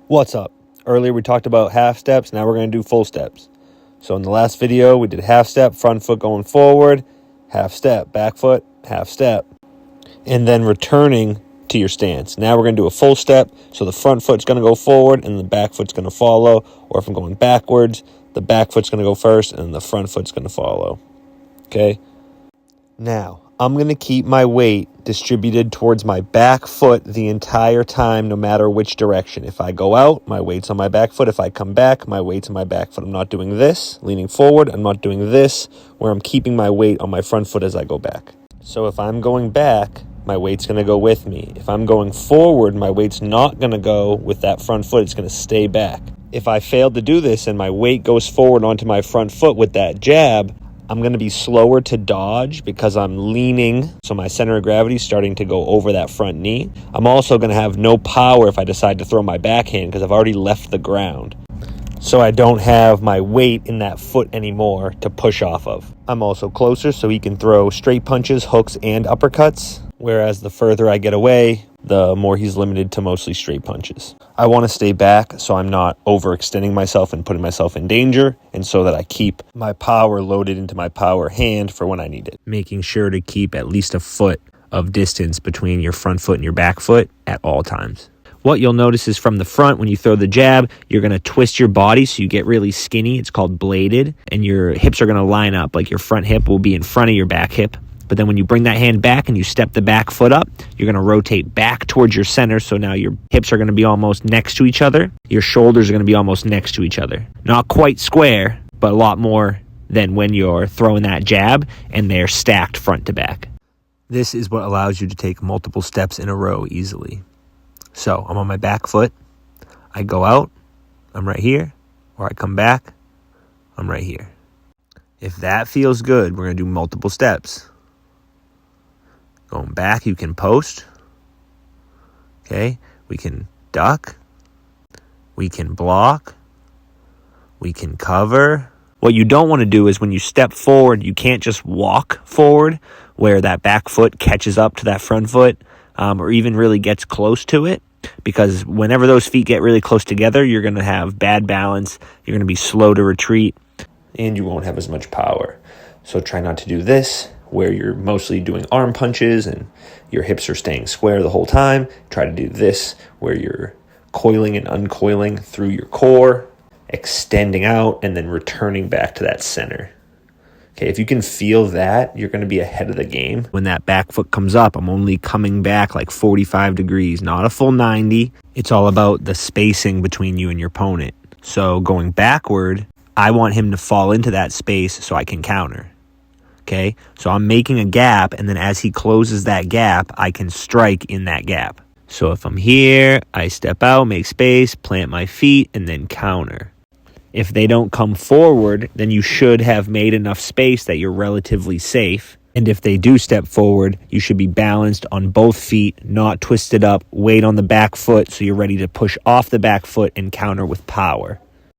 What's up? Earlier we talked about half steps, now we're going to do full steps. So in the last video we did half step, front foot going forward, half step, back foot, half step, and then returning to your stance. Now we're going to do a full step, so the front foot's going to go forward and the back foot's going to follow, or if I'm going backwards, the back foot's going to go first and the front foot's going to follow. Okay? Now, I'm going to keep my weight distributed towards my back foot the entire time, no matter which direction. If I go out, my weight's on my back foot. If I come back, my weight's on my back foot. I'm not doing this, leaning forward. I'm not doing this, where I'm keeping my weight on my front foot as I go back. So if I'm going back, my weight's going to go with me. If I'm going forward, my weight's not going to go with that front foot. It's going to stay back. If I fail to do this and my weight goes forward onto my front foot with that jab, I'm going to be slower to dodge because I'm leaning, so my center of gravity is starting to go over that front knee. I'm also going to have no power if I decide to throw my backhand because I've already left the ground. So I don't have my weight in that foot anymore to push off of. I'm also closer, so he can throw straight punches, hooks, and uppercuts, whereas the further I get away, the more he's limited to mostly straight punches. I want to stay back so I'm not overextending myself and putting myself in danger, and so that I keep my power loaded into my power hand for when I need it. Making sure to keep at least a foot of distance between your front foot and your back foot at all times. What you'll notice is from the front, when you throw the jab, you're going to twist your body so you get really skinny. It's called bladed, and your hips are going to line up. Like your front hip will be in front of your back hip. But then when you bring that hand back and you step the back foot up, you're going to rotate back towards your center. So now your hips are going to be almost next to each other. Your shoulders are going to be almost next to each other. Not quite square, but a lot more than when you're throwing that jab and they're stacked front to back. This is what allows you to take multiple steps in a row easily. So I'm on my back foot. I go out. I'm right here. Or I come back. I'm right here. If that feels good, we're going to do multiple steps. Going back, you can post. Okay, we can duck. We can block. We can cover. What you don't want to do is when you step forward, you can't just walk forward where that back foot catches up to that front foot or even really gets close to it. Because whenever those feet get really close together, you're going to have bad balance. You're going to be slow to retreat and you won't have as much power. So try not to do this, where you're mostly doing arm punches and your hips are staying square the whole time. Try to do this, where you're coiling and uncoiling through your core, extending out, and then returning back to that center. Okay, if you can feel that, you're going to be ahead of the game. When that back foot comes up, I'm only coming back like 45 degrees, not a full 90. It's all about the spacing between you and your opponent. So going backward, I want him to fall into that space so I can counter. Okay, so I'm making a gap, and then as he closes that gap, I can strike in that gap. So if I'm here, I step out, make space, plant my feet, and then counter. If they don't come forward, then you should have made enough space that you're relatively safe. And if they do step forward, you should be balanced on both feet, not twisted up, weight on the back foot so you're ready to push off the back foot and counter with power.